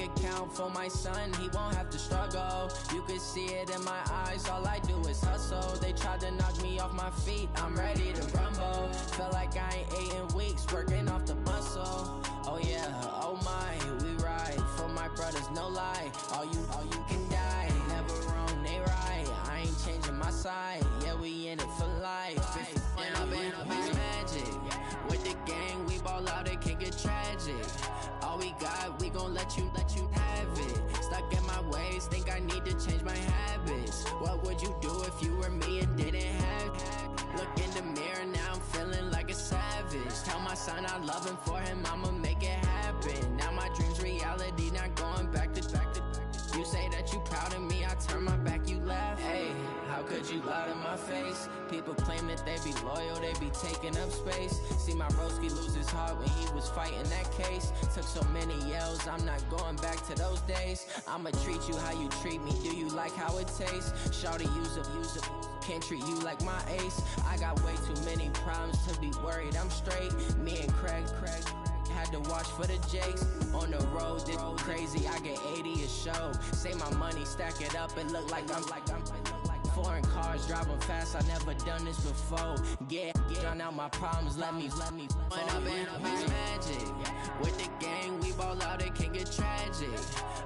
bank account for my son, he won't have to struggle. You could see it in my eyes, all I do is hustle. They tried to knock me off my feet, I'm ready to rumble. Felt like I ain't ate in weeks, working off the muscle. Oh yeah, oh my, we ride for my brothers, no lie. All you can die, never wrong, they right. I ain't changing my side, yeah, we in it for life. When up in magic, with the gang, we ball out, it can get tragic. All we got, we gon' let you have it. Stuck in my ways, think I need to change my habits. What would you do if you were me and didn't have it? Look in the mirror, now I'm feeling like a savage. Tell my son I love him, for him I'ma make it happen. Now my dream's reality, not going back to. You say that you proud of me, I turn my back, you laugh. Hey, how could you lie to my face? People claim that they be loyal, they be taking up space. See my broski lose his heart when he was fighting that case. Took so many yells, I'm not going back to those days. I'ma treat you how you treat me, do you like how it tastes? Shawty, use up, can't treat you like my ace. I got way too many problems to be worried, I'm straight. Me and Craig had to watch for the Jakes. On the road, this crazy, I get 80 a show. Say my money, stack it up, it look like I'm foreign cars, driving fast, I never done this before. Yeah, drown out my problems, let me When up in magic, with the gang, we ball out, it can get tragic.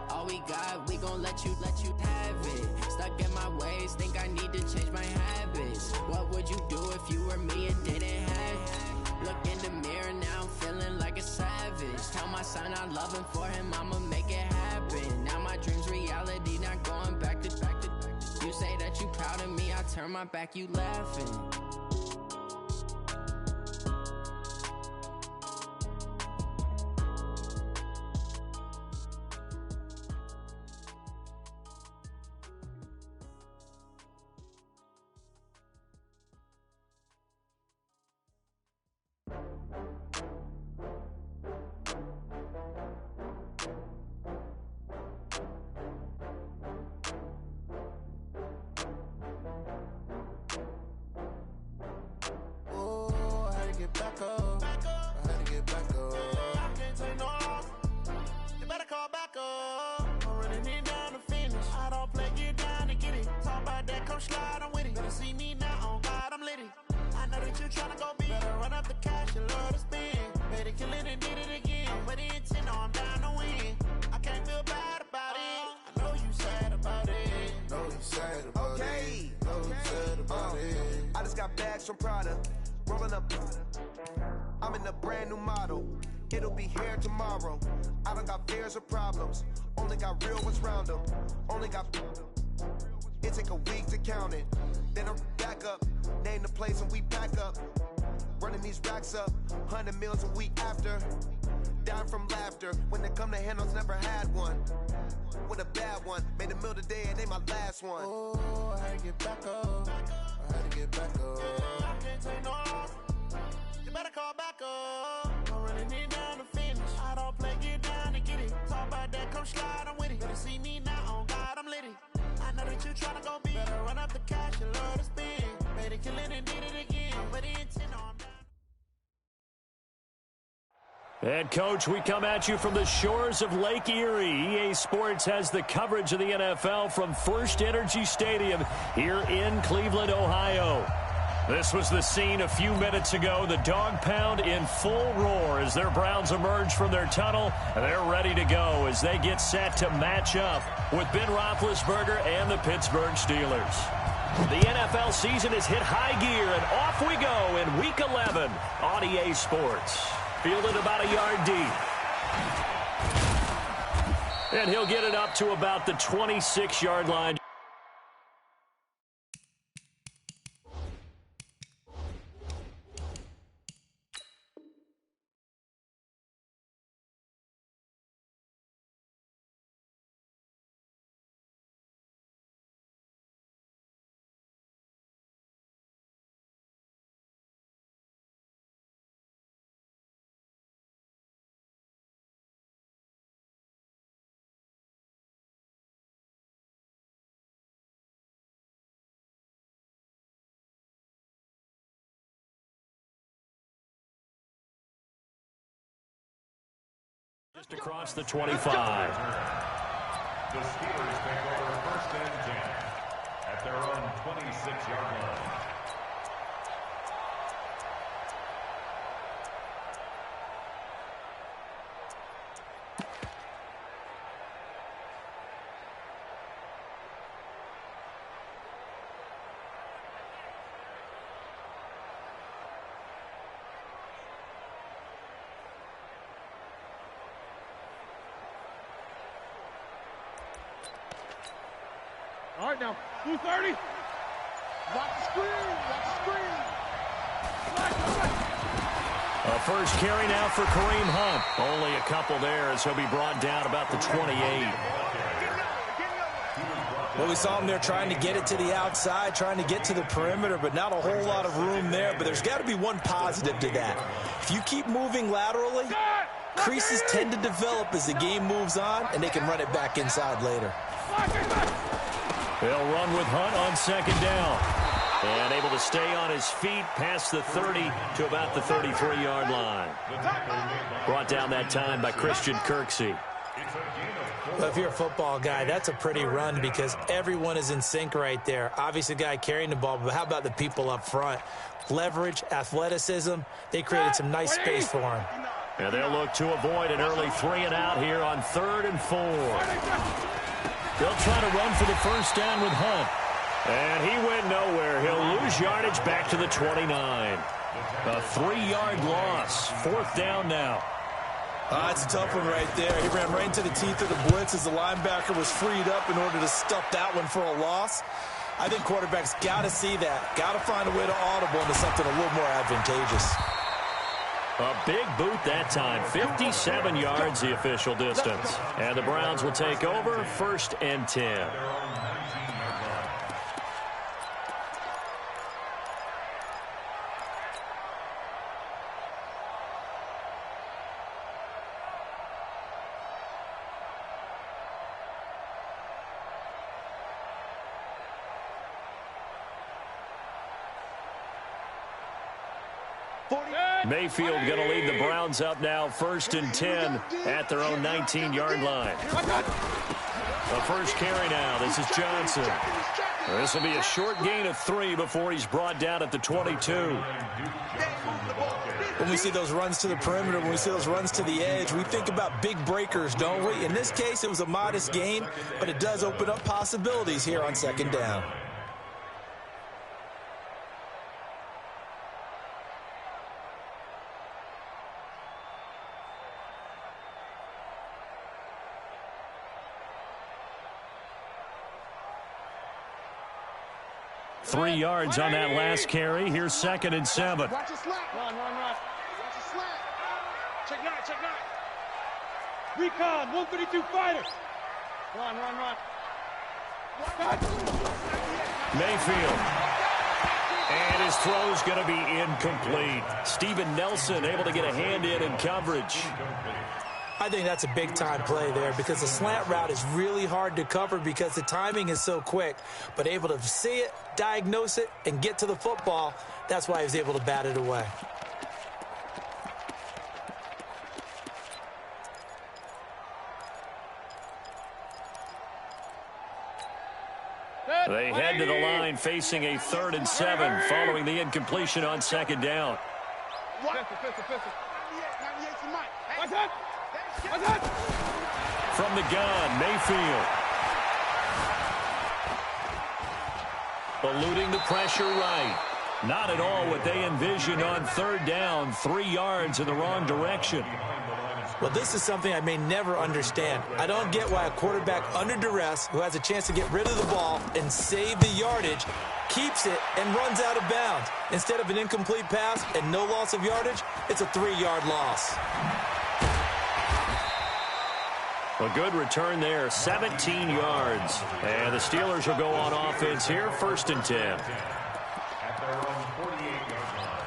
All we got, we gon' let you have it. Stuck in my ways, think I need to change my habits. What would you do if you were me and didn't have it? Look in the mirror, now I'm feeling like a savage. Tell my son I love him, for him I'ma make it happen. Now my dream's reality, not going back to. You say that you proud of me, I turn my back, you laughing. Back up. I had to get back up. I can't take no loss. You better call back up. I'm running it down to finish. I don't play, get down to get it. Talk about that, come slide, I'm with it. Better see me now, on God, I'm lit it. I know that you tryna go big. Better run up the cash, you love to spend. Better kill it and did it again. But the intent, no, I'm down to win. I can't feel bad about it. I know you sad about it. Know you sad about it. Know you sad about it. I just got bags from Prada. Rolling up, I'm in a brand new model. It'll be here tomorrow. I don't got fears or problems. Only got real ones round them. Only got. It take a week to count it. Then I'm back up. Name the place and we back up. Running these racks up. 100 meals a week after. Down from laughter. When they come to handles, never had one. With a bad one. Made a meal today and they my last one. Oh, I had to get back up. I had to get back up. I can't take no loss. You better call back up. I'm running it down to finish. I don't play, get down to get it. Talk about that, come slide, I'm with it. Better see me now, on God, I'm lit it. I know that you tryna go big. Better run up the cash, you love to spend. Better kill it and did it again. But the intent, no, I'm down. And, Coach, we come at you from the shores of Lake Erie. EA Sports has the coverage of the NFL from First Energy Stadium here in Cleveland, Ohio. This was the scene a few minutes ago. The dog pound in full roar as their Browns emerge from their tunnel. They're ready to go as they get set to match up with Ben Roethlisberger and the Pittsburgh Steelers. The NFL season has hit high gear, and off we go in Week 11 on EA Sports. Fielded about a yard deep. And he'll get it up to about the 26-yard line. Just across the 25. The Steelers take over 1st and 10 at their own 26-yard line. All right, now, 230. Watch the screen. Watch the screen. A first carry now for Kareem Hunt. Only a couple there as he'll be brought down about the 28. Well, we saw him there trying to get it to the outside, trying to get to the perimeter, but not a whole lot of room there. But there's got to be one positive to that. If you keep moving laterally, creases tend to develop as the game moves on, and they can run it back inside later. They'll run with Hunt on 2nd down. And able to stay on his feet past the 30 to about the 33-yard line. Brought down that time by Christian Kirksey. Well, if you're a football guy, that's a pretty run because everyone is in sync right there. Obviously, the guy carrying the ball, but how about the people up front? Leverage, athleticism, they created some nice space for him. And they'll look to avoid an early 3-and-out here on 3rd and 4. They'll try to run for the first down with Hunt. And he went nowhere. He'll lose yardage back to the 29. A 3-yard loss. 4th down now. It's a tough one right there. He ran right into the teeth of the blitz as the linebacker was freed up in order to stuff that one for a loss. I think quarterbacks got to see that. Got to find a way to audible into something a little more advantageous. A big boot that time. 57 yards the official distance. And the Browns will take over 1st and 10. Mayfield going to lead the Browns up now 1st and 10 at their own 19-yard line. The first carry now. This is Johnson. This will be a short gain of 3 before he's brought down at the 22. When we see those runs to the perimeter, when we see those runs to the edge, we think about big breakers, don't we? In this case, it was a modest gain, but it does open up possibilities here on 2nd down. Three yards on that last carry. Here's 2nd and 7. Watch the slant. Run. Watch the slant. Check 9. Recon, 132 fighter. Run. Mayfield. And his throw's going to be incomplete. Steven Nelson able to get a hand in coverage. I think that's a big-time play there because the slant route is really hard to cover because the timing is so quick. But able to see it, diagnose it, and get to the football, that's why he was able to bat it away. They head to the line facing a 3rd and 7 following the incompletion on 2nd down. From the gun, Mayfield. Eluding the pressure right. Not at all what they envisioned on 3rd down. 3 yards in the wrong direction. Well, this is something I may never understand. I don't get why a quarterback under duress who has a chance to get rid of the ball and save the yardage keeps it and runs out of bounds. Instead of an incomplete pass and no loss of yardage, it's a 3-yard loss. A good return there, 17 yards. And the Steelers will go on offense here, 1st and 10. At their own 48-yard line.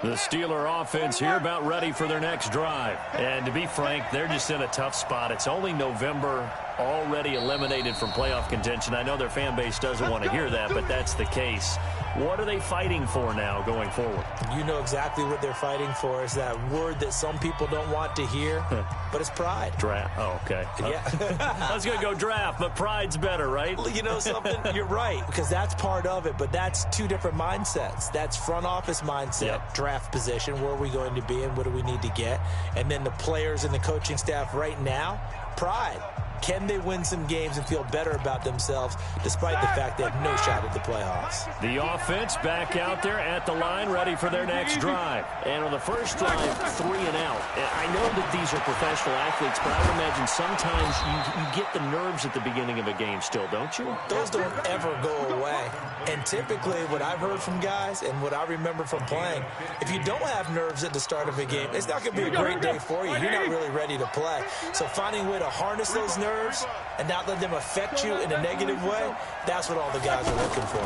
The Steeler offense here about ready for their next drive. And to be frank, they're just in a tough spot. It's only November, already eliminated from playoff contention. I know their fan base doesn't want to hear that, but that's the case. What are they fighting for now going forward? You know exactly what they're fighting for. Is that word that some people don't want to hear, but it's pride. Draft. Oh, okay. Yeah. I was going to go draft, but pride's better, right? You know something? You're right, because that's part of it, but that's two different mindsets. That's front office mindset, draft position, where are we going to be and what do we need to get? And then the players and the coaching staff right now, pride. Can they win some games and feel better about themselves despite the fact they have no shot at the playoffs? The offense back out there at the line, ready for their next drive. And on the first drive, 3 and out. I know that these are professional athletes, but I would imagine sometimes you get the nerves at the beginning of a game still, don't you? Those don't ever go away. And typically what I've heard from guys and what I remember from playing, if you don't have nerves at the start of a game, it's not going to be a great day for you. You're not really ready to play. So finding a way to harness those nerves and not let them affect you in a negative way, that's what all the guys are looking for.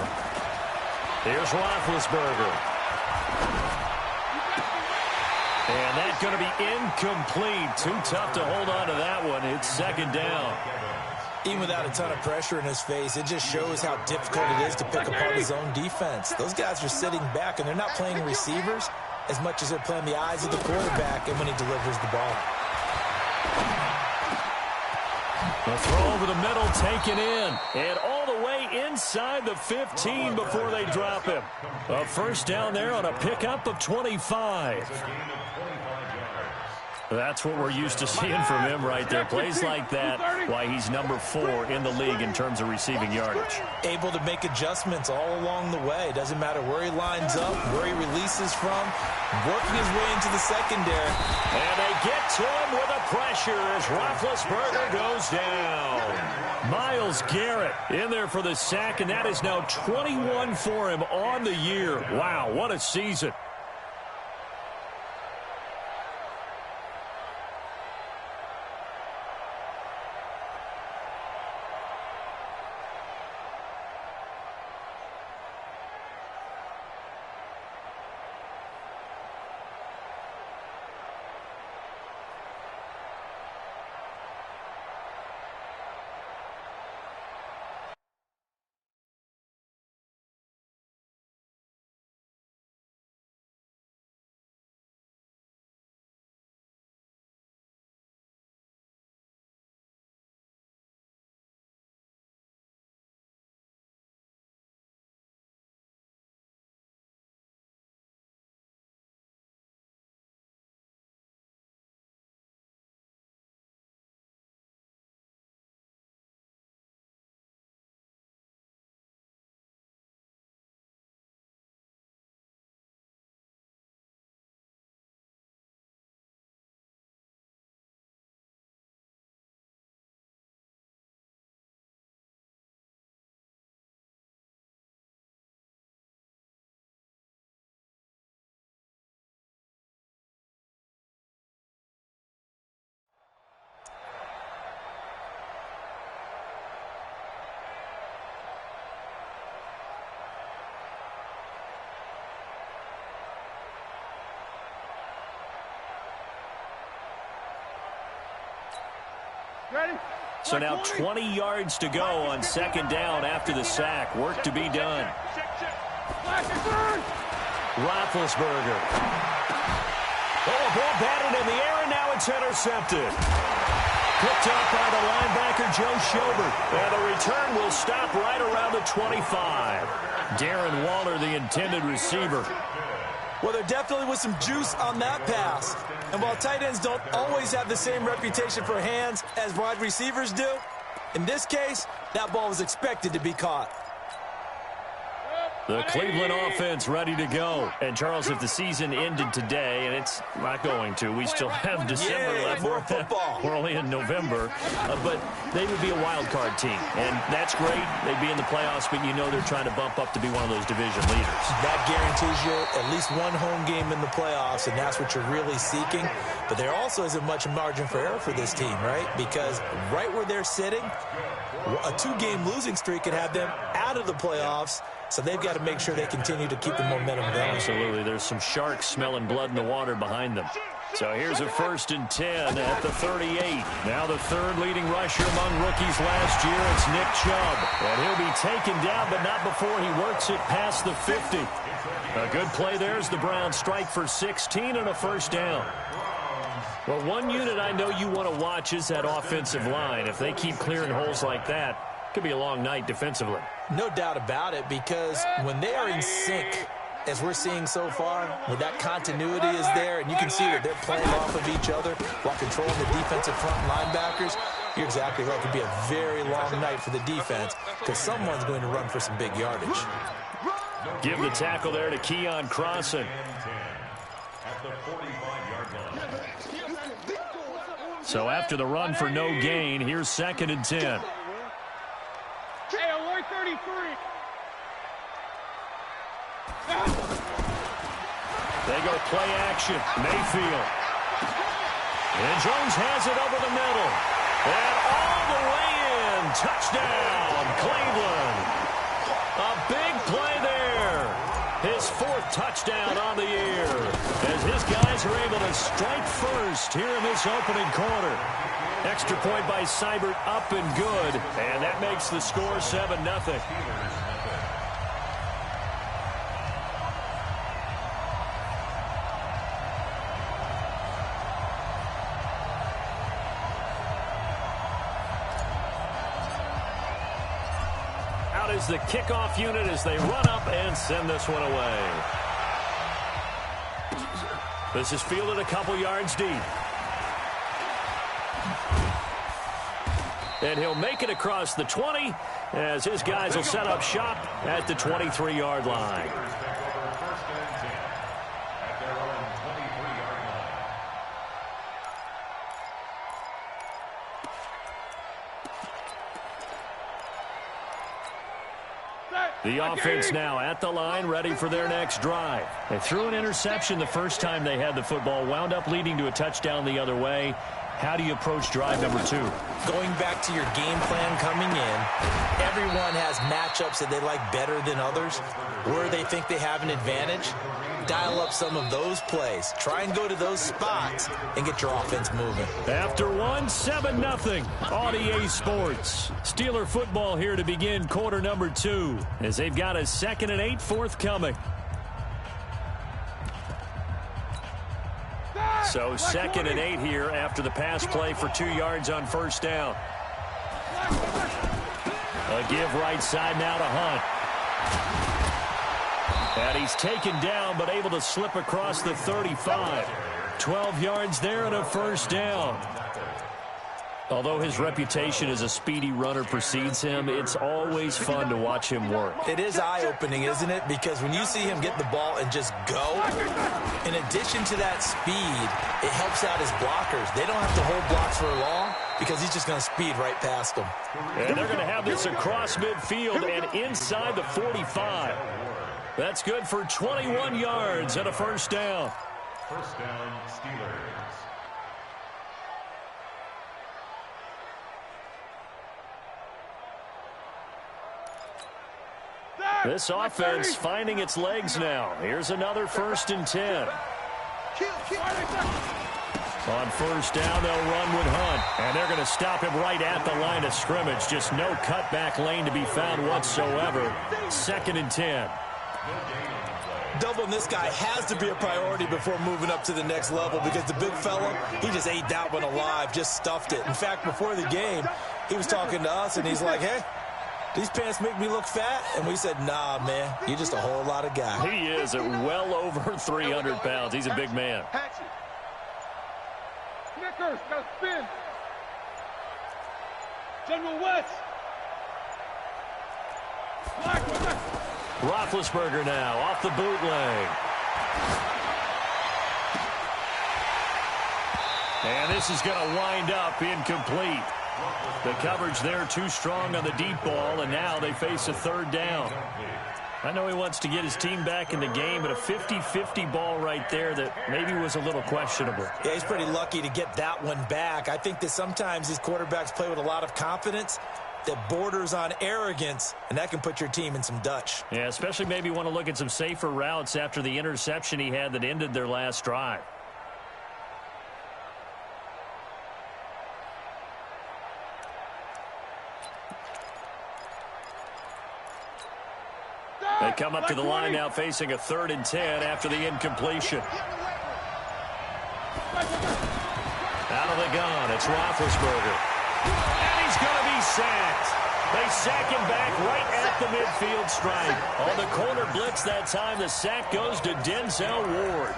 Here's Roethlisberger. And that's going to be incomplete. Too tough to hold on to that one. It's second down. Even without a ton of pressure in his face, it just shows how difficult it is to pick apart his own defense. Those guys are sitting back, and they're not playing receivers as much as they're playing the eyes of the quarterback and when he delivers the ball. The throw over the middle taken in. And all the way inside the 15 before they drop him. A first down there on a pickup of 25. That's what we're used to seeing from him right there. Plays like that, why he's number 4 in the league in terms of receiving yardage. Able to make adjustments all along the way. Doesn't matter where he lines up, where he releases from, working his way into the secondary. And they get to him with a pressure as Roethlisberger goes down. Myles Garrett in there for the sack, and that is now 21 for him on the year. Wow, what a season. So now 20 yards to go on second down after the sack. Work to be done. Roethlisberger. Oh, ball batted in the air, and now it's intercepted. Picked up by the linebacker, Joe Schobert. And the return will stop right around the 25. Darren Waller, the intended receiver. Well, there definitely was some juice on that pass. And while tight ends don't always have the same reputation for hands as wide receivers do, in this case, that ball was expected to be caught. The Cleveland offense ready to go. And, Charles, if the season ended today, and it's not going to, we still have December left. More football. We're only in November. But they would be a wild card team. And that's great. They'd be in the playoffs, but you know they're trying to bump up to be one of those division leaders. That guarantees you at least one home game in the playoffs, and that's what you're really seeking. But there also isn't much margin for error for this team, right? Because right where they're sitting, a 2-game losing streak could have them out of the playoffs. So they've got to to make sure they continue to keep the momentum going. Absolutely. There's some sharks smelling blood in the water behind them. So here's a 1st and 10 at the 38. Now the third leading rusher among rookies last year. It's Nick Chubb. And he'll be taken down, but not before he works it past the 50. A good play there as the Browns strike for 16 and a 1st down. Well, one unit I know you want to watch is that offensive line. If they keep clearing holes like that, it could be a long night defensively. No doubt about it, because when they are in sync, as we're seeing so far, when that continuity is there and you can see that they're playing off of each other while controlling the defensive front linebackers, you're exactly right. It could be a very long night for the defense because someone's going to run for some big yardage. Give the tackle there to Keon Crossen. So after the run for no gain, here's 2nd and 10. Hey, Lloyd 33. They go play action. Mayfield. And Jones has it over the middle. And all the way in. Touchdown, Cleveland. A big play there. His 4th touchdown on the year. As his guys are able to strike first here in this opening quarter. Extra point by Seibert, up and good. And that makes the score 7-0. Out is the kickoff unit as they run up and send this one away. This is fielded a couple yards deep. And he'll make it across the 20 as his guys will set up shop at the 23-yard line. The offense now at the line, ready for their next drive. They threw an interception the first time they had the football, wound up leading to a touchdown the other way. How do you approach drive number 2? Going back to your game plan coming in, everyone has matchups that they like better than others. Where they think they have an advantage, dial up some of those plays. Try and go to those spots and get your offense moving. After 7-0 on EA Sports. Steeler football here to begin quarter number 2 as they've got a 2nd and 8 forthcoming. So 2nd and 8 here after the pass play for 2 yards on 1st down. A give right side now to Hunt. And he's taken down but able to slip across the 35. 12 yards there and a 1st down. Although his reputation as a speedy runner precedes him, it's always fun to watch him work. It is eye-opening, isn't it? Because when you see him get the ball and just go, in addition to that speed, it helps out his blockers. They don't have to hold blocks for long because he's just going to speed right past them. And they're going to have this across midfield and inside the 45. That's good for 21 yards and a 1st down. 1st down, Steelers. This offense finding its legs now. Here's another 1st and 10. On 1st down, they'll run with Hunt. And they're going to stop him right at the line of scrimmage. Just no cutback lane to be found whatsoever. 2nd and 10. Doubling this guy has to be a priority before moving up to the next level because the big fella, he just ate that one alive, just stuffed it. In fact, before the game, he was talking to us, and he's like, hey, these pants make me look fat? And we said, nah, man, you're just a whole lot of guy. He is at well over 300 pounds. He's a big man. Snickers, got spin. General West. Roethlisberger now off the bootleg. And this is going to wind up incomplete. The coverage there too strong on the deep ball, and now they face a 3rd down. I know he wants to get his team back in the game, but a 50-50 ball right there that maybe was a little questionable. Yeah, he's pretty lucky to get that one back. I think that sometimes these quarterbacks play with a lot of confidence, that borders on arrogance, and that can put your team in some Dutch. Yeah, especially maybe want to look at some safer routes after the interception he had that ended their last drive. They come up to the line now facing a 3rd and 10 after the incompletion. Out of the gun, it's Roethlisberger. And he's going to be sacked. They sack him back right at the midfield stripe. On the corner blitz that time, the sack goes to Denzel Ward.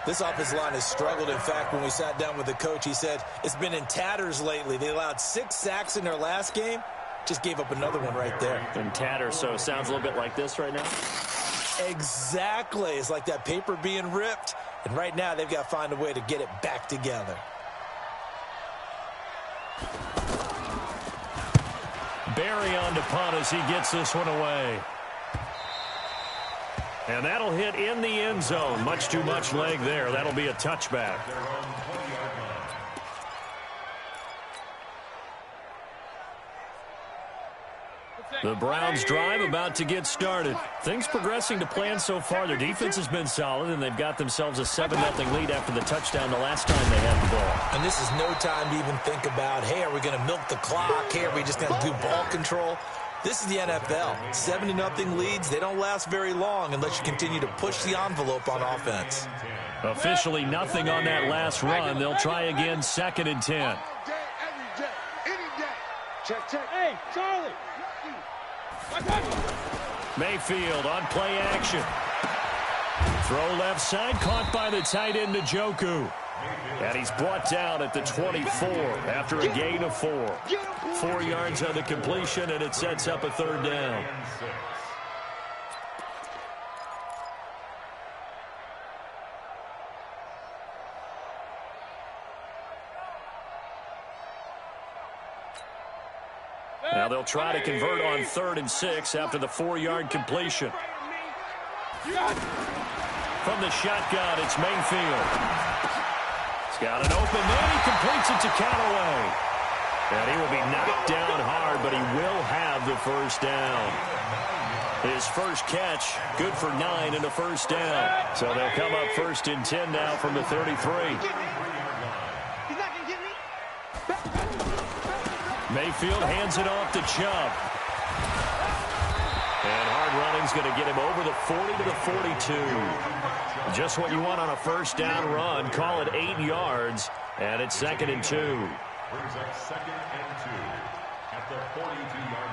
This offensive line has struggled. In fact, when we sat down with the coach, he said it's been in tatters lately. They allowed 6 sacks in their last game. Just gave up another one right there. In tatters, so it sounds a little bit like this right now? Exactly. It's like that paper being ripped. And right now, they've got to find a way to get it back together. Barry on to punt as he gets this one away. And that'll hit in the end zone. Much too much leg there. That'll be a touchback. The Browns drive about to get started. Things progressing to plan so far. Their defense has been solid, and they've got themselves a 7-0 lead after the touchdown the last time they had the ball. And this is no time to even think about, hey, are we going to milk the clock? Hey, are we just going to do ball control? This is the NFL. 7-0 leads, they don't last very long unless you continue to push the envelope on offense. Officially nothing on that last run. They'll try again, 2nd and 10. Every day, any day. Check, check. Hey, Charlie. Mayfield on play action. Throw left side, caught by the tight end Njoku. And he's brought down at the 24 after a gain of 4. 4 yards on the completion, and it sets up a 3rd down. Now they'll try to convert on 3rd and 6 after the 4-yard completion. From the shotgun, it's Mayfield. He's got an open man. He completes it to Callaway. And he will be knocked down hard, but he will have the 1st down. His first catch, good for 9 and a 1st down. So they'll come up 1st and 10 now from the 33. Mayfield hands it off to Chubb. And hard running's going to get him over the 40 to the 42. Just what you want on a 1st down run. Call it 8 yards, and it's 2nd and 2. Brings up 2nd and 2 at the 42-yard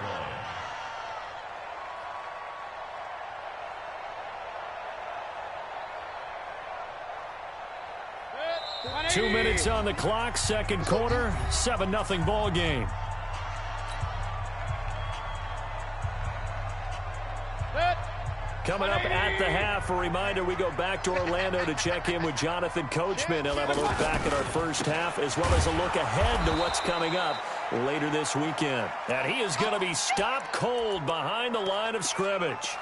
line. 2 minutes on the clock, 2nd quarter, 7-0 ball game. Coming up at the half, a reminder, we go back to Orlando to check in with Jonathan Coachman. He'll have a look back at our first half as well as a look ahead to what's coming up later this weekend. And he is going to be stopped cold behind the line of scrimmage.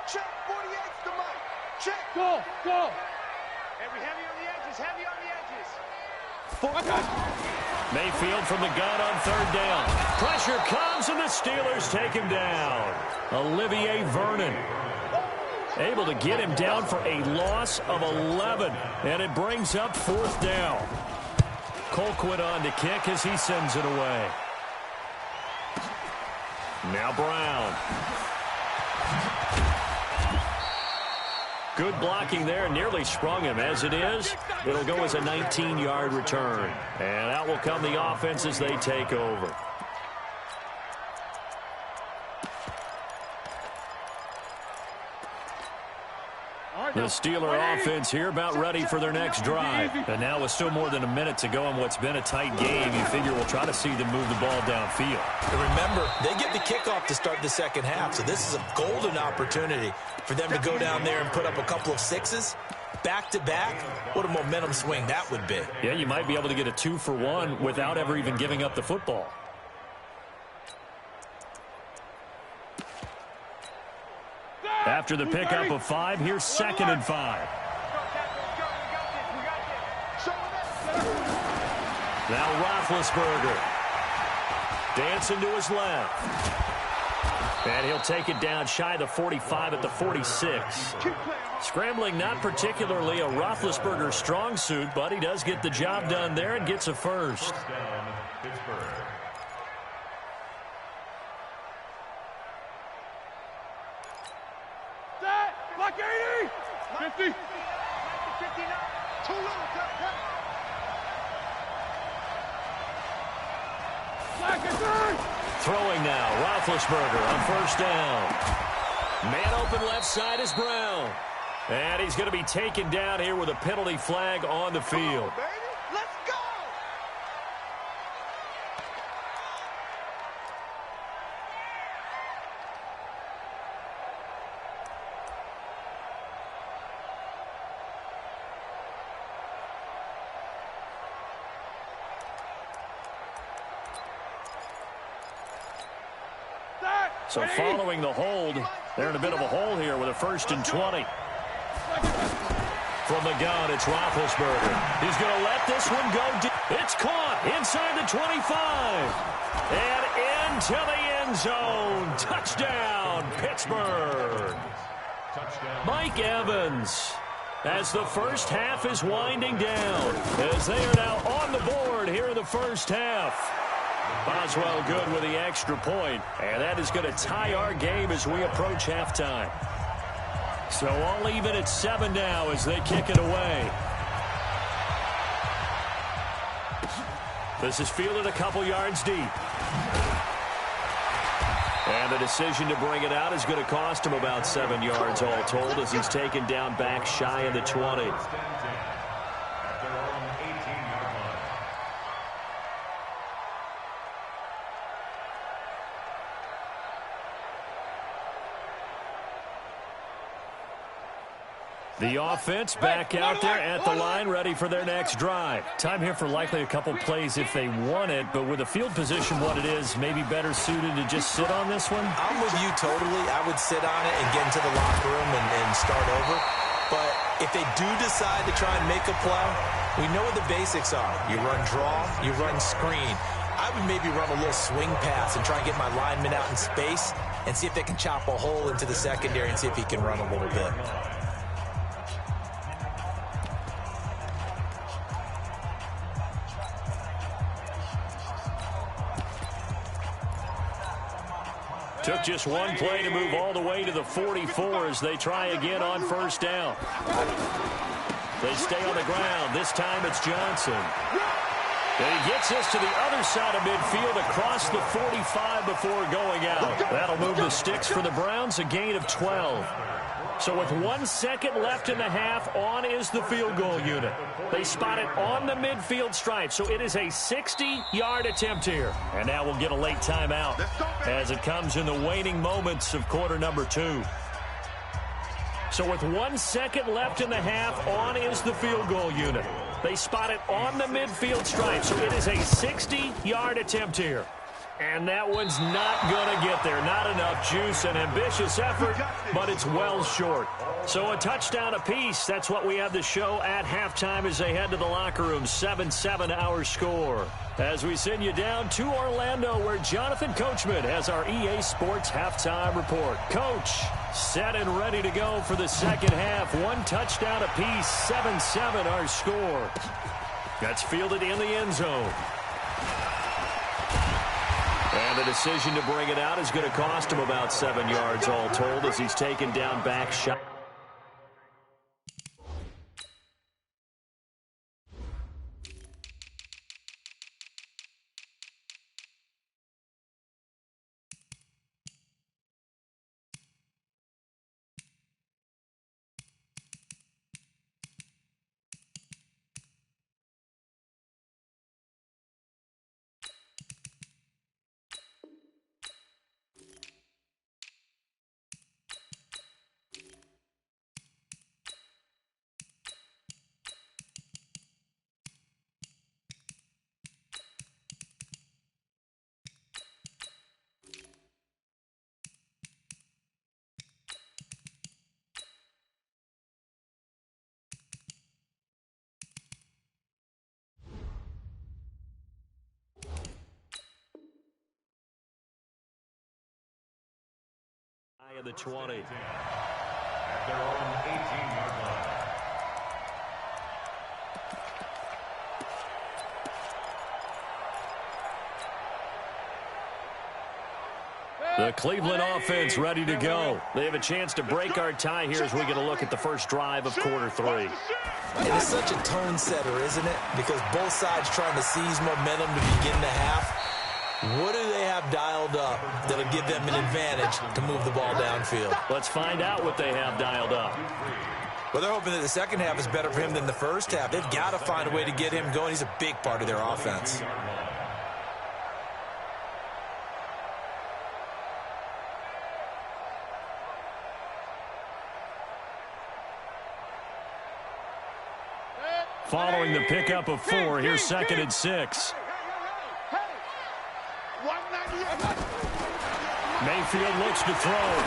Check, 48's the mic. Check. Go, go. Heavy on the edges, heavy on the edges. Mayfield from the gun on 3rd down. Pressure comes, and the Steelers take him down. Olivier Vernon able to get him down for a loss of 11, and it brings up 4th down. Colquitt on to kick as he sends it away. Now Brown. Good blocking there, nearly sprung him. As it is, it'll go as a 19-yard return. And out will come the offense as they take over. The Steeler offense here about ready for their next drive. And now with still more than a minute to go in what's been a tight game, you figure we'll try to see them move the ball downfield. And remember, they get the kickoff to start the 2nd half, so this is a golden opportunity for them to go down there and put up a couple of 6s. back-to-back, what a momentum swing that would be. Yeah, you might be able to get a 2-for-1 without ever even giving up the football. After the pickup of 5, here's 2nd and 5. Now Roethlisberger. Dancing to his left. And he'll take it down shy of the 45 at the 46. Scrambling not particularly a Roethlisberger strong suit, but he does get the job done there and gets a first. Block 80! 50! 59! Too little, Throwing now, Roethlisberger on 1st down. Man open left side is Brown. And he's going to be taken down here with a penalty flag on the field. Let's go! So following the hold, they're in a bit of a hole here with a 1st and 20. From the gun, it's Roethlisberger. He's going to let this one go deep. It's caught inside the 25. And into the end zone. Touchdown, Pittsburgh. Mike Evans, as the first half is winding down, as they are now on the board here in the first half. Boswell good with the extra point, and that is going to tie our game as we approach halftime. So all even at 7 now as they kick it away. This is fielded a couple yards deep. And the decision to bring it out is going to cost him about 7 yards all told as he's taken down back shy of the 20. The offense back out there at the line, ready for their next drive. Time here for likely a couple plays if they want it, but with the field position what it is, maybe better suited to just sit on this one? I'm with you totally. I would sit on it and get into the locker room and start over. But if they do decide to try and make a play, we know what the basics are. You run draw, you run screen. I would maybe run a little swing pass and try and get my lineman out in space and see if they can chop a hole into the secondary and see if he can run a little bit. Took just one play to move all the way to the 44 as they try again on 1st down. They stay on the ground. This time it's Johnson. And he gets us to the other side of midfield across the 45 before going out. That'll move the sticks for the Browns, a gain of 12. So with 1 second left in the half, on is the field goal unit. They spot it on the midfield stripe, so it is a 60-yard attempt here. And now we'll get a late timeout as it comes in the waning moments of quarter number 2. So with 1 second left in the half, on is the field goal unit. They spot it on the midfield stripe, so it is a 60-yard attempt here. And that one's not going to get there. Not enough juice, an ambitious effort, but it's well short. So a touchdown apiece. That's what we have to show at halftime as they head to the locker room. 7-7 our score. As we send you down to Orlando where Jonathan Coachman has our EA Sports halftime report. Coach, set and ready to go for the second half. 1 touchdown apiece. 7-7 our score. That's fielded in the end zone. And the decision to bring it out is going to cost him about 7 yards all told as he's taken down back shot. At the 20. At their own 18-yard line. The Cleveland offense ready to go. They have a chance to break our tie here as we get a look at the first drive of quarter 3. It is such a tone setter, isn't it? Because both sides trying to seize momentum to begin the half. What do they have dialed up that'll give them an advantage to move the ball downfield? Let's find out what they have dialed up. Well, they're hoping that the second half is better for him than the first half. They've got to find a way to get him going. He's a big part of their offense. Following the pickup of 4, here's 2nd and 6. Mayfield looks to throw.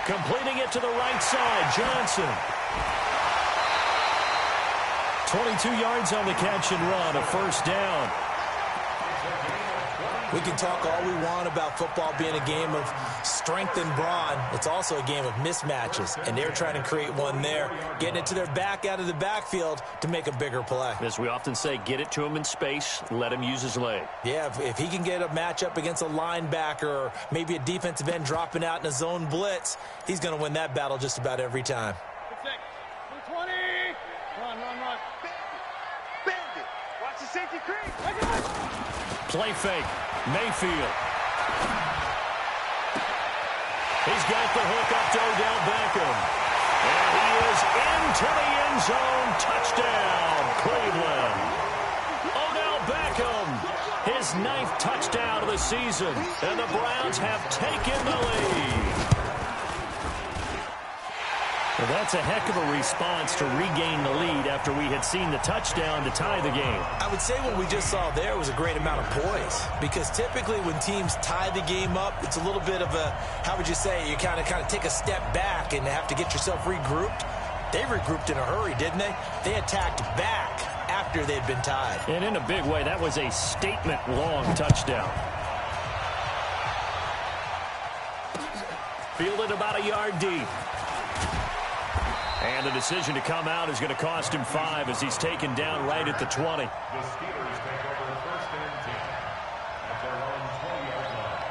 Completing it to the right side, Johnson. 22 yards on the catch and run, a first down. We can talk all we want about football being a game of strength and brawn. It's also a game of mismatches, and they're trying to create one there, getting it to their back out of the backfield to make a bigger play. As we often say, get it to him in space, let him use his leg. Yeah, if he can get a matchup against a linebacker or maybe a defensive end dropping out in a zone blitz, he's going to win that battle just about every time. 20. Run. Bend it. Watch the safety creep. Play fake. Mayfield. He's got the hook up to Odell Beckham. And he is into the end zone. Touchdown, Cleveland. Odell Beckham, his 9th touchdown of the season. And the Browns have taken the lead. Well, that's a heck of a response to regain the lead after we had seen the touchdown to tie the game. I would say what we just saw there was a great amount of poise, because typically when teams tie the game up, it's a little bit of a, how would you say, you kind of take a step back and have to get yourself regrouped. They regrouped in a hurry, didn't they? They attacked back after they'd been tied. And in a big way, that was a statement-long touchdown. Fielded about a yard deep. And the decision to come out is going to cost him 5 as he's taken down right at the 20. The Steelers take over 1st and 10 at their own 20-yard line.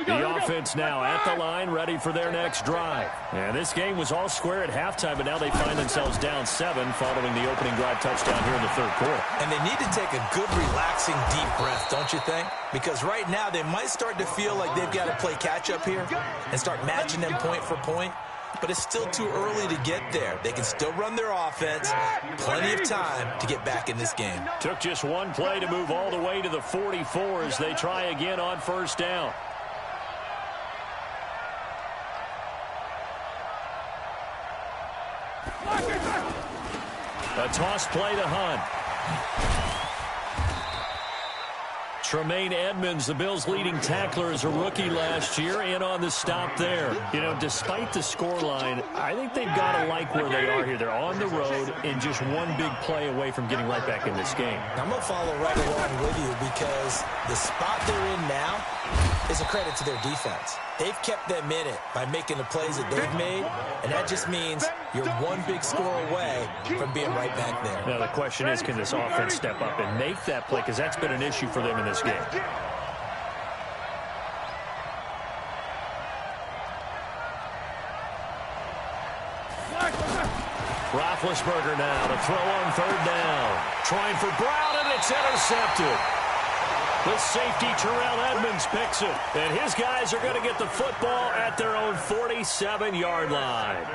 The offense now at the line, ready for their next drive. And this game was all square at halftime, but now they find themselves down 7 following the opening drive touchdown here in the 3rd quarter. And they need to take a good, relaxing, deep breath, don't you think? Because right now they might start to feel like they've got to play catch-up here and start matching them point for point. But it's still too early to get there. They can still run their offense. Plenty of time to get back in this game. Took just one play to move all the way to the 44 as they try again on 1st down. A toss play to Hunt. Tremaine Edmonds, the Bills' leading tackler, as a rookie last year, in on the stop there. You know, despite the scoreline, I think they've got to like where they are here. They're on the road and just one big play away from getting right back in this game. I'm going to follow right along with you, because the spot they're in now is a credit to their defense. They've kept them in it by making the plays that they've made, and that just means you're one big score away from being right back there. Now, the question is, can this offense step up and make that play? Because that's been an issue for them in this game. Roethlisberger now to throw on 3rd down. Trying for Brown, and it's intercepted. The safety, Terrell Edmonds, picks it. And his guys are going to get the football at their own 47-yard line.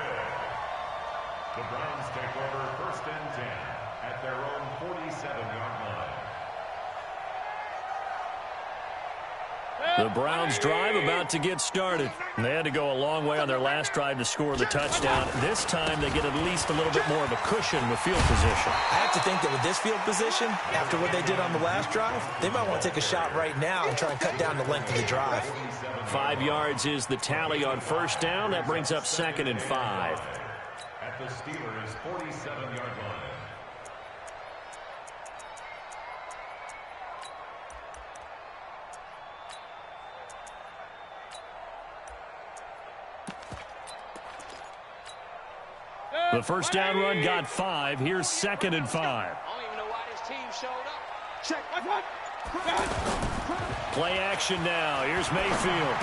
The Browns take over 1st and 10 at their own 47-yard line. The Browns drive about to get started. They had to go a long way on their last drive to score the touchdown. This time they get at least a little bit more of a cushion with field position. I have to think that with this field position, after what they did on the last drive, they might want to take a shot right now and try and cut down the length of the drive. 5 yards is the tally on 1st down. That brings up 2nd and 5. At the Steelers' 47-yard line. The first down run got 5. Here's 2nd and 5. I don't even know why this team showed up. Check. Play action now. Here's Mayfield.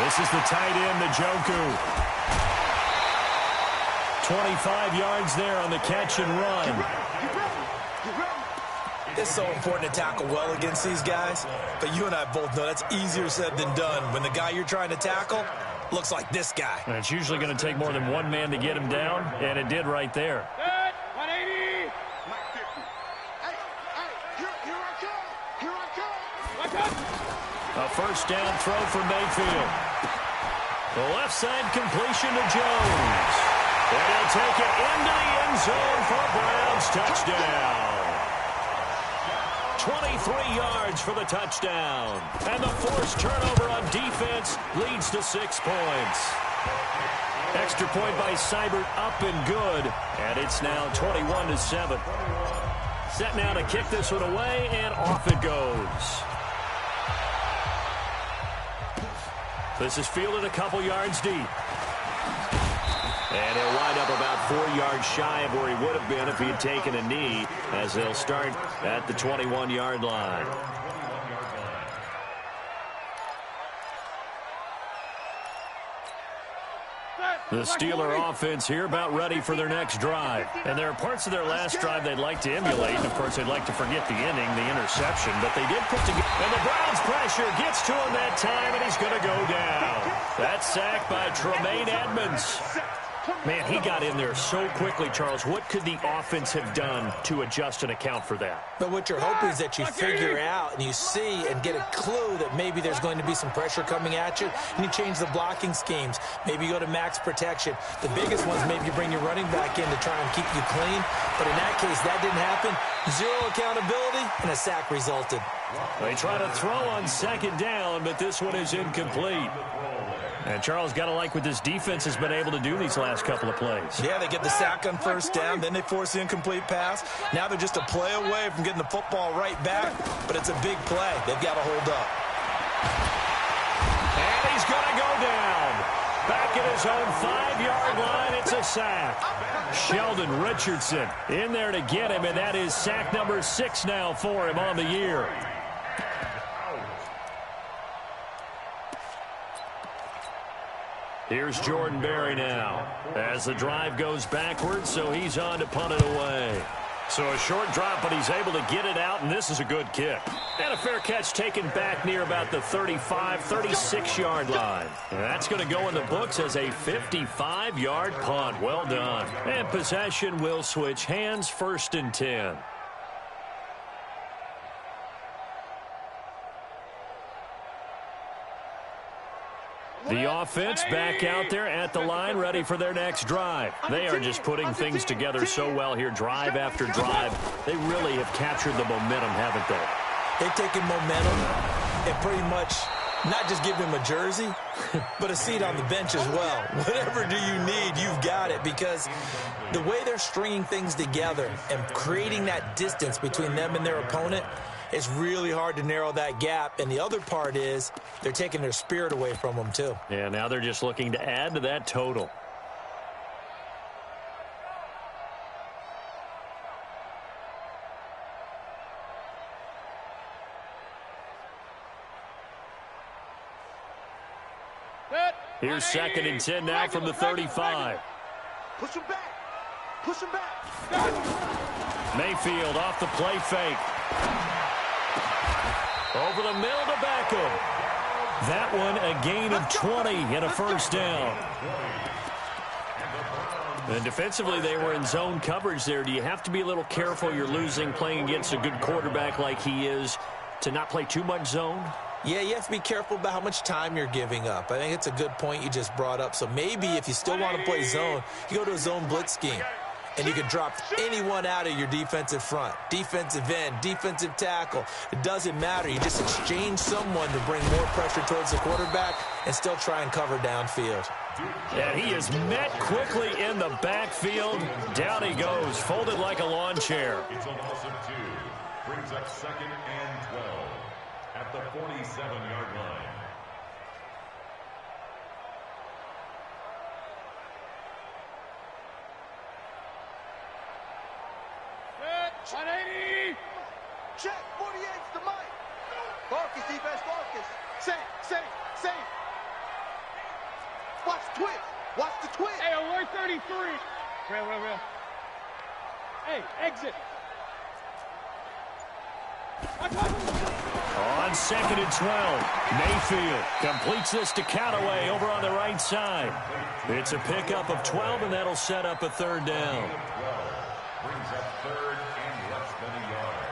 This is the tight end, Njoku. 25 yards there on the catch and run. It's so important to tackle well against these guys, but you and I both know that's easier said than done when the guy you're trying to tackle looks like this guy. And it's usually going to take more than one man to get him down, and it did right there. 180. Here I come. A first down throw for Mayfield. The left side completion to Jones. And he'll take it into the end zone for Browns touchdown. 23 yards for the touchdown. And the forced turnover on defense leads to 6 points. Extra point by Seibert up and good. And it's now 21-7. Set now to kick this one away, and off it goes. This is fielded a couple yards deep. And he'll wind up about 4 yards shy of where he would have been if he had taken a knee, as they'll start at the 21-yard line. The Steeler offense here about ready for their next drive. And there are parts of their last drive they'd like to emulate. And, of course, they'd like to forget the inning, the interception. But they did put together. And the Browns pressure gets to him that time, and he's going to go down. That's sacked by Tremaine Edmonds. Man, he got in there so quickly, Charles. What could the offense have done to adjust and account for that? But what you're hoping is that you figure out and you see and get a clue that maybe there's going to be some pressure coming at you, and you change the blocking schemes. Maybe you go to max protection. The biggest ones, maybe you bring your running back in to try and keep you clean. But in that case, that didn't happen. 0 accountability, and a sack resulted. They try to throw on 2nd down, but this one is incomplete. And Charles, got to like what this defense has been able to do these last couple of plays. Yeah, they get the sack on 1st down, then they force the incomplete pass. Now they're just a play away from getting the football right back, but it's a big play. They've got to hold up. And he's going to go down. Back at his own 5-yard line, it's a sack. Sheldon Richardson in there to get him, and that is sack number 6 now for him on the year. Here's Jordan Berry now as the drive goes backwards, so he's on to punt it away. So a short drop, but he's able to get it out, and this is a good kick. And a fair catch taken back near about the 35, 36-yard line. And that's going to go in the books as a 55-yard punt. Well done. And possession will switch hands, 1st and 10. The offense back out there at the line, ready for their next drive. They are just putting things together so well here, drive after drive. They really have captured the momentum, haven't they? They've taken momentum and pretty much not just give him a jersey, but a seat on the bench as well. Whatever do you need, you've got it, because the way they're stringing things together and creating that distance between them and their opponent, it's really hard to narrow that gap. And the other part is they're taking their spirit away from them, too. Yeah, now they're just looking to add to that total. Here's 2nd and 10 now from the 35. Push him back. Push him back. Mayfield off the play fake. Over the middle to Beckham. That one a gain of 20 and a first down. And defensively, they were in zone coverage there. Do you have to be a little careful you're losing playing against a good quarterback like he is to not play too much zone? Yeah, you have to be careful about how much time you're giving up. I think it's a good point you just brought up. So maybe if you still want to play zone, you go to a zone blitz scheme. And you can drop anyone out of your defensive front. Defensive end, defensive tackle. It doesn't matter. You just exchange someone to bring more pressure towards the quarterback and still try and cover downfield. And he is met quickly in the backfield. Down he goes, folded like a lawn chair. It's a loss of 2. Brings up 2nd and 12 at the 47-yard line. 180. Check. 48's the mic. Focus, defense, focus. Safe. Watch the twist. Watch the twist. Hey, alert 33. Real. Hey, exit. On 2nd and 12, Mayfield completes this to Callaway over on the right side. It's a pickup of 12, and that'll set up a 3rd down. Brings up 3rd and less than a yard.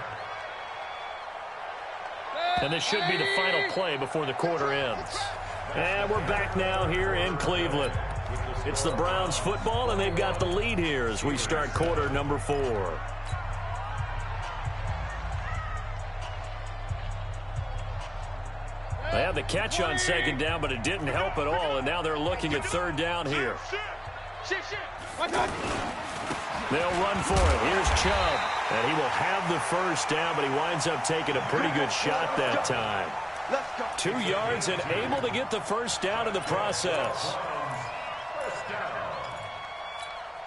And this should be the final play before the quarter ends. And we're back now here in Cleveland. It's the Browns football, and they've got the lead here as we start quarter number 4. They had the catch on 2nd down, but it didn't help at all, and now they're looking at 3rd down here. They'll run for it. Here's Chubb, and he will have the 1st down, but he winds up taking a pretty good shot that time. 2 yards and able to get the 1st down in the process.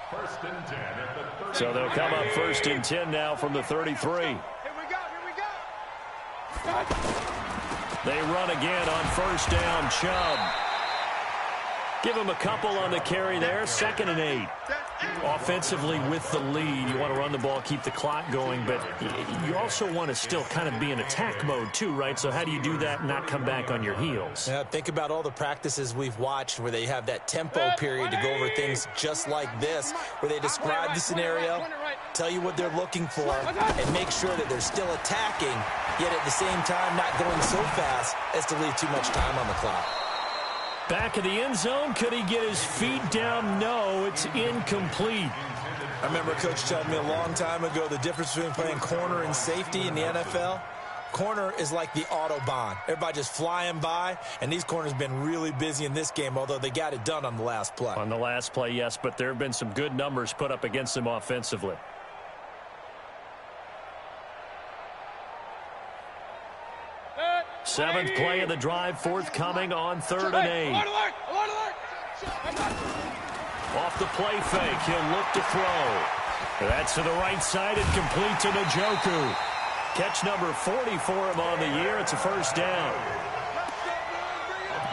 First and 10 at the 30. So they'll come up 1st and 10 now from the 33. Here we go. They run again on 1st down, Chubb. Give him a couple on the carry there, 2nd and 8. Offensively with the lead, you want to run the ball, keep the clock going, but you also want to still kind of be in attack mode too, right? So how do you do that and not come back on your heels? Yeah, think about all the practices we've watched where they have that tempo period to go over things just like this, where they describe the scenario, tell you what they're looking for, and make sure that they're still attacking, yet at the same time not going so fast as to leave too much time on the clock. Back in the end zone, could he get his feet down? No, it's incomplete. I remember Coach telling me a long time ago the difference between playing corner and safety in the NFL. Corner is like the Autobahn. Everybody just flying by, and these corners have been really busy in this game, although they got it done on the last play. On the last play, yes, but there have been some good numbers put up against them offensively. Seventh play of the drive, forthcoming on 3rd and 8. Off the play fake, he'll look to throw. That's to the right side and complete to Njoku. Catch number 40 for him on the year. It's a 1st down.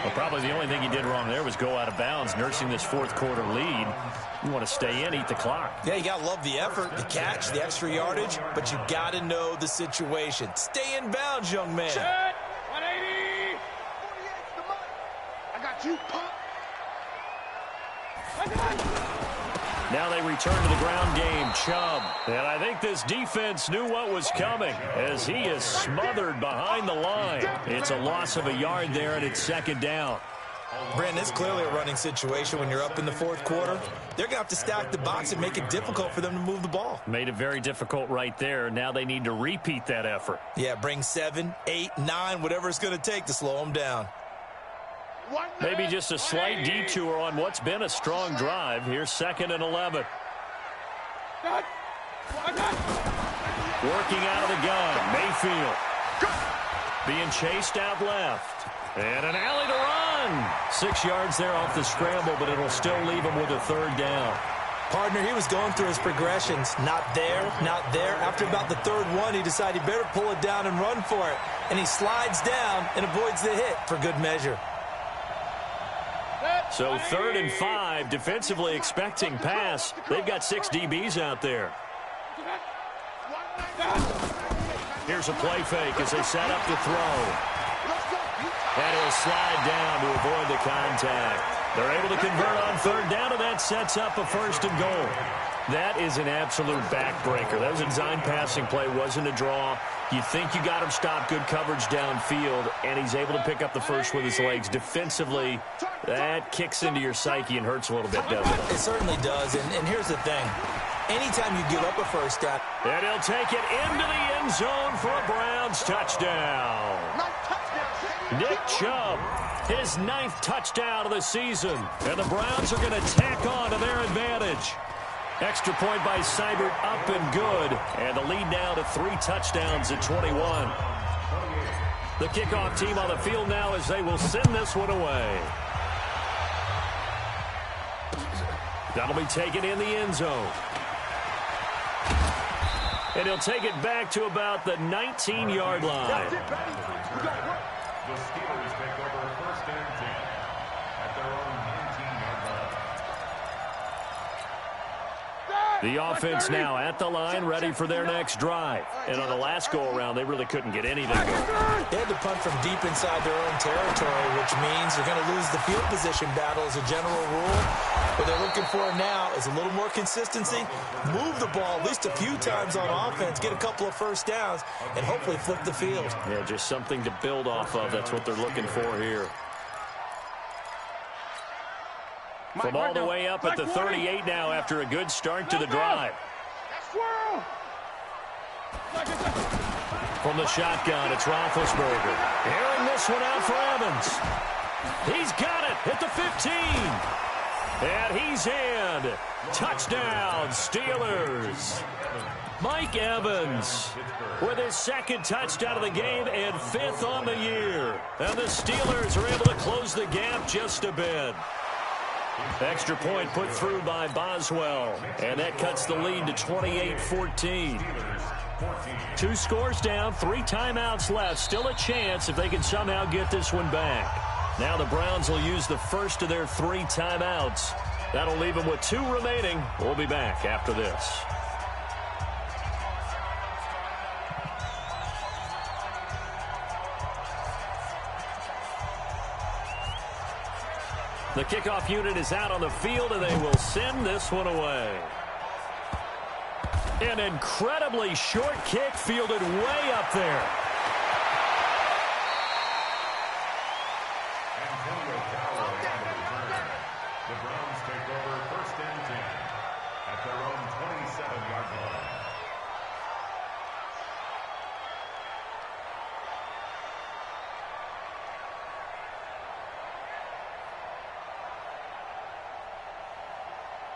Well, probably the only thing he did wrong there was go out of bounds, nursing this 4th quarter lead. You want to stay in, eat the clock. Yeah, you got to love the effort, the catch, the extra yardage, but you got to know the situation. Stay in bounds, young man. 180. 48's the mic. I got you, punk. Now they return to the ground game, Chubb. And I think this defense knew what was coming as he is smothered behind the line. It's a loss of a yard there, and it's 2nd down. Brandon, it's clearly a running situation when you're up in the 4th quarter. They're going to have to stack the box and make it difficult for them to move the ball. Made it very difficult right there. Now they need to repeat that effort. Yeah, bring 7, 8, 9, whatever it's going to take to slow them down. Maybe just a slight detour on what's been a strong drive. Here's 2nd and 11. Working out of the gun, Mayfield. Being chased out left. And an alley to run. 6 yards there off the scramble, but it'll still leave him with a 3rd down. Partner, he was going through his progressions. Not there, not there. After about the 3rd one, he decided he better pull it down and run for it. And he slides down and avoids the hit for good measure. So 3rd and 5, defensively expecting pass. They've got 6 DBs out there. Here's a play fake as they set up to throw. And he'll slide down to avoid the contact. They're able to convert on 3rd down, and that sets up a 1st and goal. That is an absolute backbreaker. That was a design passing play, wasn't a draw. You think you got him stopped, good coverage downfield, and he's able to pick up the 1st with his legs. Defensively, that kicks into your psyche and hurts a little bit, doesn't it? It certainly does, and here's the thing. Anytime you give up a 1st down. And he'll take it into the end zone for a Browns touchdown. Nick Chubb, his 9th touchdown of the season. And the Browns are going to tack on to their advantage. Extra point by Seibert, up and good. And the lead now to 3 touchdowns at 21. The kickoff team on the field now as they will send this one away. That'll be taken in the end zone. And he'll take it back to about the 19-yard line. The Steelers take over first and 10 at their own 19-yard line. The offense now at the line, ready for their next drive. And on the last go-around, they really couldn't get anything going. They had to punt from deep inside their own territory, which means they're going to lose the field position battle as a general rule. What they're looking for now is a little more consistency, move the ball at least a few times on offense, get a couple of first downs, and hopefully flip the field. Yeah, just something to build off of. That's what they're looking for here. From all the way up at the 38 now after a good start to the drive. From the shotgun, it's Roethlisberger. Airing this one out for Evans. He's got it at the 15. And he's in. Touchdown, Steelers. Mike Evans with his second touchdown of the game and 5th on the year. And the Steelers are able to close the gap just a bit. Extra point put through by Boswell. And that cuts the lead to 28-14. 2 scores down, 3 timeouts left. Still a chance if they can somehow get this one back. Now the Browns will use the first of their 3 timeouts. That'll leave them with 2 remaining. We'll be back after this. The kickoff unit is out on the field, and they will send this one away. An incredibly short kick fielded way up there. The Browns take over first and 10 at their own 27-yard line.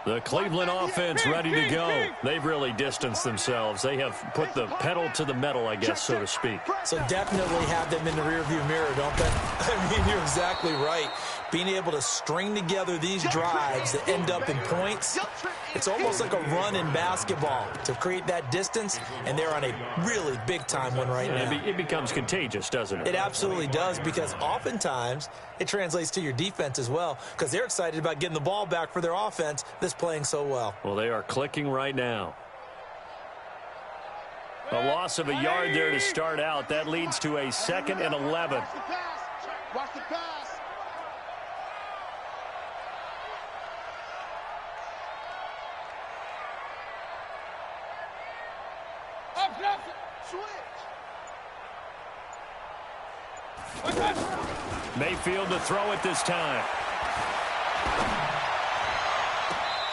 The Cleveland offense ready to go. They've really distanced themselves. They have put the pedal to the metal, I guess, so to speak. So definitely have them in the rearview mirror, don't they? I mean, you're exactly right. Being able to string together these drives that end up in points, it's almost like a run in basketball to create that distance, and they're on a really big-time one right now. It becomes contagious, doesn't it? It absolutely does, because oftentimes it translates to your defense as well, because they're excited about getting the ball back for their offense that's playing so well. Well, they are clicking right now. A loss of a yard there to start out. That leads to a 2nd and 11. Watch the pass. Mayfield to throw it this time.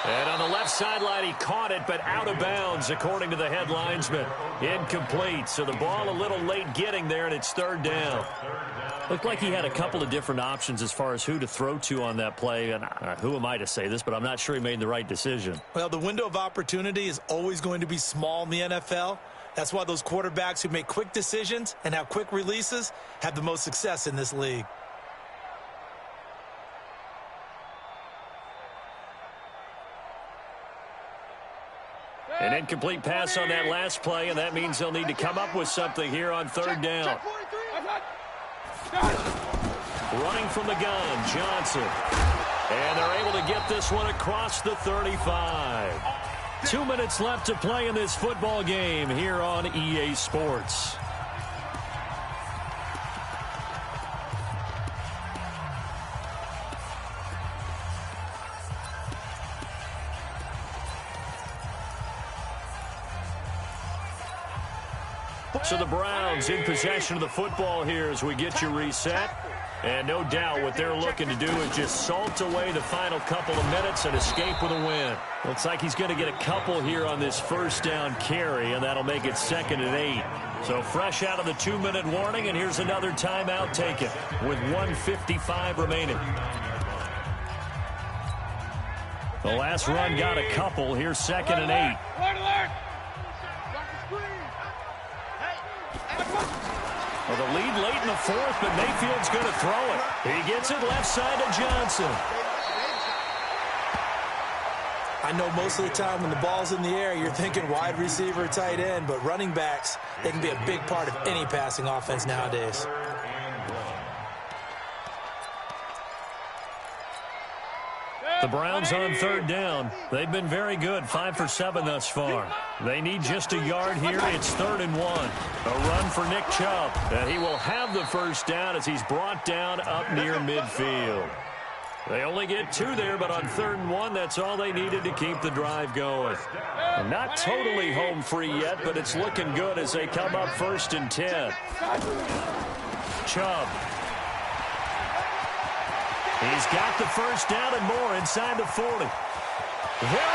And on the left sideline, he caught it, but out of bounds, according to the head linesman. Incomplete, so the ball a little late getting there, and it's 3rd down. Looked like he had a couple of different options as far as who to throw to on that play. And who am I to say this, but I'm not sure he made the right decision. Well, the window of opportunity is always going to be small in the NFL. That's why those quarterbacks who make quick decisions and have quick releases have the most success in this league. An incomplete pass on that last play, and that means they'll need to come up with something here on 3rd down. Running from the gun, Johnson. And they're able to get this one across the 35. 2 minutes left to play in this football game here on EA Sports. So the Browns in possession of the football here as we get you reset. And no doubt what they're looking to do is just salt away the final couple of minutes and escape with a win. Looks like he's going to get a couple here on this 1st down carry, and that'll make it 2nd and 8. So fresh out of the 2-minute warning, and here's another timeout taken with 1:55 remaining. The last run got a couple. Here's 2nd and 8. Well, the lead late in the 4th, but Mayfield's going to throw it. He gets it left side to Johnson. I know most of the time when the ball's in the air, you're thinking wide receiver, tight end, but running backs, they can be a big part of any passing offense nowadays. The Browns on third down. They've been very good, 5 for 7 thus far. They need just a yard here. It's 3rd and 1. A run for Nick Chubb, and he will have the first down as he's brought down up near midfield. They only get 2 there, but on 3rd and 1, that's all they needed to keep the drive going. Not totally home free yet, but it's looking good as they come up 1st and 10. Chubb. He's got the first down and more inside the 40. There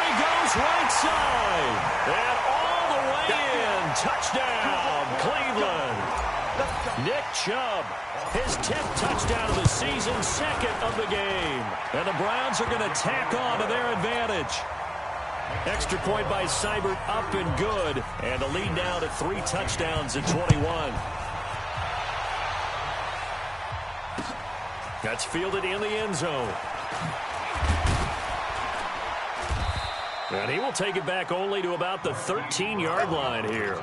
he goes, right side. And all the way in. Touchdown, Cleveland. Nick Chubb, his 10th touchdown of the season, 2nd of the game. And the Browns are going to tack on to their advantage. Extra point by Seibert, up and good. And a lead now to 3 touchdowns at 21. That's fielded in the end zone. And he will take it back only to about the 13-yard line here.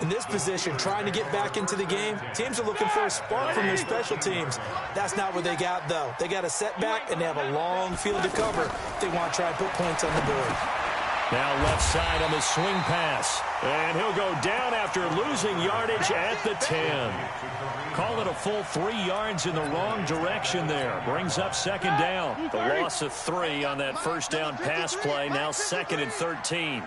In this position, trying to get back into the game, teams are looking for a spark from their special teams. That's not what they got, though. They got a setback, and they have a long field to cover if they want to try and put points on the board. Now left side on the swing pass. And he'll go down after losing yardage at the 10. Call it a full 3 yards in the wrong direction there. Brings up 2nd down. The loss of 3 on that first down pass play. Now 2nd and 13.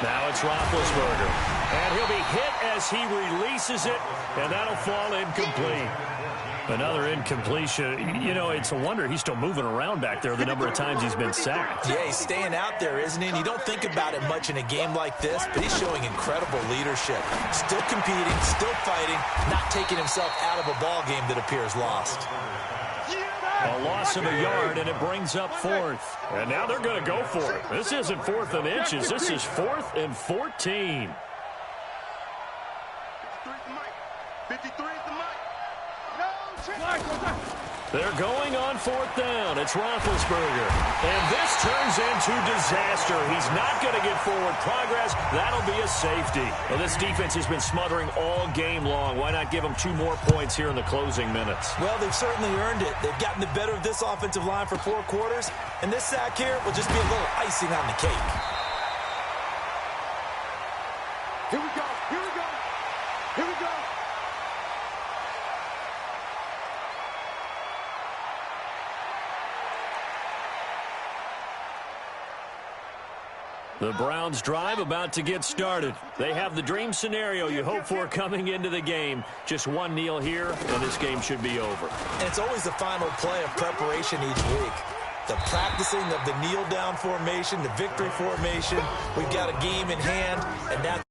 Now it's Roethlisberger. And he'll be hit as he releases it. And that'll fall incomplete. Another incompletion. You know, it's a wonder he's still moving around back there the number of times he's been sacked. Yeah, he's staying out there, isn't he? And you don't think about it much in a game like this, but he's showing incredible leadership. Still competing, still fighting, not taking himself out of a ball game that appears lost. A loss of a yard, and it brings up 4th. And now they're going to go for it. This isn't 4th and inches. This is 4th and 14. 53 is the mic. They're going on 4th down. It's Roethlisberger. And this turns into disaster. He's not going to get forward progress. That'll be a safety. Well, this defense has been smothering all game long. Why not give them 2 more points here in the closing minutes? Well, they've certainly earned it. They've gotten the better of this offensive line for 4 quarters. And this sack here will just be a little icing on the cake. Here we go. Here we go. Here we go. The Browns drive about to get started. They have the dream scenario you hope for coming into the game. Just 1 kneel here, and this game should be over. And it's always the final play of preparation each week. The practicing of the kneel-down formation, the victory formation. We've got a game in hand, and that's